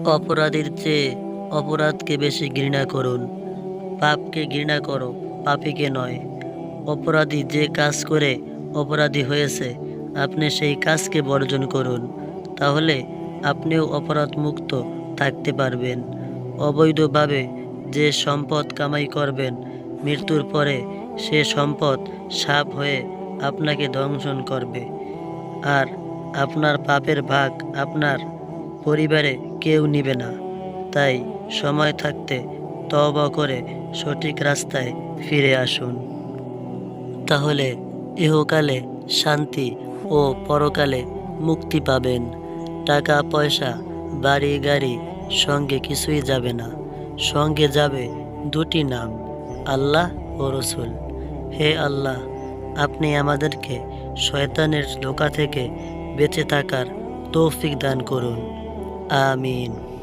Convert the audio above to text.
অপরাধীর চেয়ে অপরাধকে বেশি ঘৃণা করুন। পাপকে ঘৃণা করো, পাপীকে নয়। অপরাধী যে কাজ করে অপরাধী হয়েছে, আপনি সেই কাজকে বর্জন করুন। তাহলে আপনিও অপরাধ মুক্ত থাকতে পারবেন। অবৈধভাবে যে সম্পদ কামাই করবেন, মৃত্যুর পরে সে সম্পদ সাপ হয়ে আপনাকে দংশন করবে। আর আপনার পাপের ভাগ আপনার পরিবারে কেউ নিবে না। তাই সময় থাকতে তওবা করে সঠিক রাস্তায় ফিরে আসুন। তাহলে ইহকালে শান্তি ও পরকালে মুক্তি পাবেন। টাকা পয়সা, বাড়ি গাড়ি সঙ্গে কিছুই যাবে না। সঙ্গে যাবে দুটি নাম, আল্লাহ ও রসুল। হে আল্লাহ, আপনি আমাদেরকে শয়তানের ধোঁকা থেকে বেঁচে থাকার তৌফিক দান করুন। আমিন।